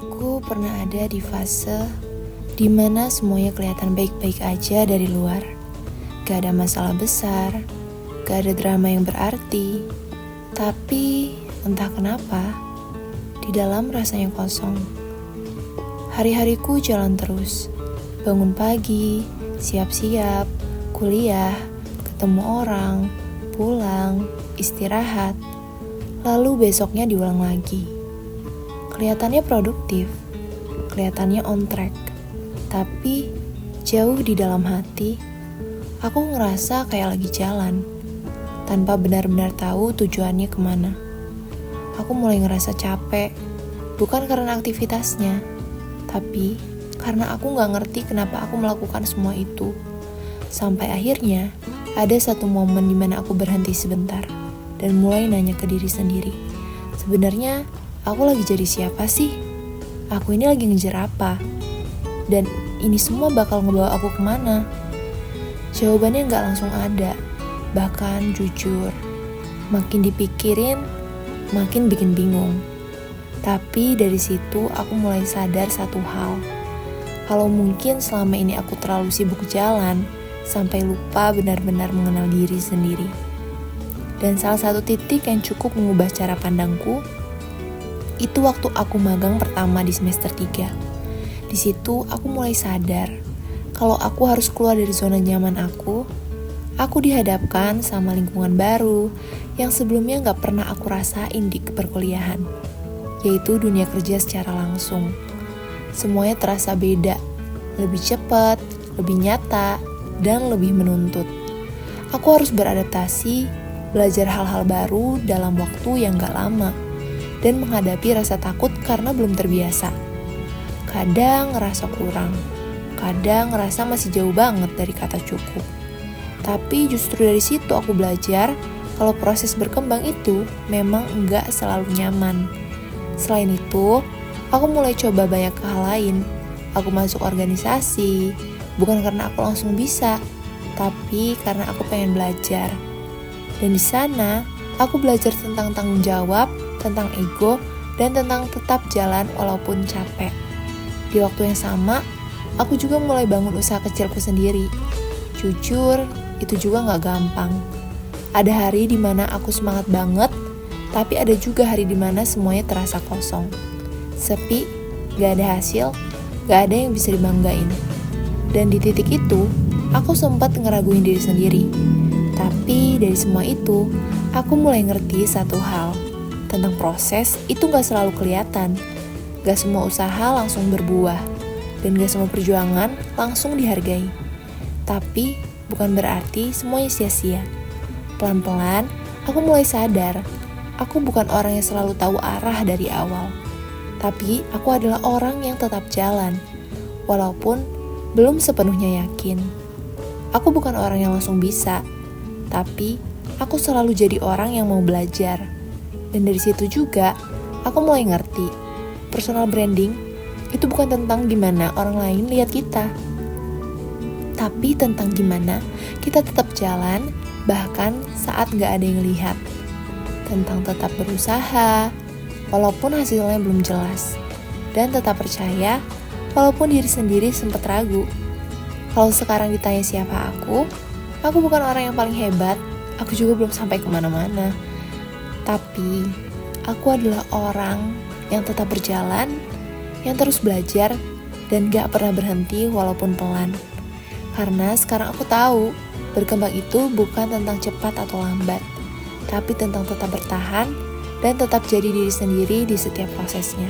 Aku pernah ada di fase dimana semuanya kelihatan baik-baik aja dari luar. Gak ada masalah besar, gak ada drama yang berarti. Tapi entah kenapa, di dalam rasanya kosong. Hari-hariku jalan terus. Bangun pagi, siap-siap, kuliah, ketemu orang, pulang, istirahat. Lalu besoknya diulang lagi. Kelihatannya produktif, kelihatannya on track. Tapi jauh di dalam hati, aku ngerasa kayak lagi jalan, tanpa benar-benar tahu tujuannya kemana. Aku mulai ngerasa capek, bukan karena aktivitasnya, tapi karena aku gak ngerti kenapa aku melakukan semua itu. Sampai akhirnya, ada satu momen dimana aku berhenti sebentar, dan mulai nanya ke diri sendiri. Sebenarnya, aku lagi jadi siapa sih? Aku ini lagi ngejar apa? Dan ini semua bakal ngebawa aku kemana? Jawabannya gak langsung ada. Bahkan jujur, makin dipikirin, makin bikin bingung. Tapi dari situ aku mulai sadar satu hal. Kalau mungkin selama ini aku terlalu sibuk jalan, sampai lupa benar-benar mengenal diri sendiri. Dan salah satu titik yang cukup mengubah cara pandangku, itu waktu aku magang pertama di semester 3. Di situ aku mulai sadar, kalau aku harus keluar dari zona nyaman aku dihadapkan sama lingkungan baru yang sebelumnya gak pernah aku rasain di perkuliahan, yaitu dunia kerja secara langsung. Semuanya terasa beda, lebih cepat, lebih nyata, dan lebih menuntut. Aku harus beradaptasi, belajar hal-hal baru dalam waktu yang gak lama, dan menghadapi rasa takut karena belum terbiasa. Kadang ngerasa kurang, kadang ngerasa masih jauh banget dari kata cukup. Tapi justru dari situ aku belajar kalau proses berkembang itu memang enggak selalu nyaman. Selain itu, aku mulai coba banyak hal lain. Aku masuk organisasi, bukan karena aku langsung bisa, tapi karena aku pengen belajar. Dan di sana, aku belajar tentang tanggung jawab, tentang ego, dan tentang tetap jalan walaupun capek. Di waktu yang sama, aku juga mulai bangun usaha kecilku sendiri. Jujur, itu juga gak gampang. Ada hari dimana aku semangat banget, tapi ada juga hari dimana semuanya terasa kosong. Sepi, gak ada hasil, gak ada yang bisa dibanggain. Dan di titik itu, aku sempat ngeraguin diri sendiri. Tapi dari semua itu, aku mulai ngerti satu hal. Tentang proses itu gak selalu kelihatan. Gak semua usaha langsung berbuah. Dan gak semua perjuangan langsung dihargai. Tapi bukan berarti semuanya sia-sia. Pelan-pelan, aku mulai sadar. Aku bukan orang yang selalu tahu arah dari awal. Tapi aku adalah orang yang tetap jalan. Walaupun belum sepenuhnya yakin. Aku bukan orang yang langsung bisa. Tapi aku selalu jadi orang yang mau belajar. Dan dari situ juga, aku mulai ngerti, personal branding itu bukan tentang gimana orang lain lihat kita, tapi tentang gimana kita tetap jalan, bahkan saat gak ada yang lihat. Tentang tetap berusaha, walaupun hasilnya belum jelas. Dan tetap percaya, walaupun diri sendiri sempat ragu. Kalau sekarang ditanya siapa aku bukan orang yang paling hebat, aku juga belum sampai kemana-mana. Tapi, aku adalah orang yang tetap berjalan, yang terus belajar, dan gak pernah berhenti walaupun pelan. Karena sekarang aku tahu, berkembang itu bukan tentang cepat atau lambat, tapi tentang tetap bertahan, dan tetap jadi diri sendiri di setiap prosesnya.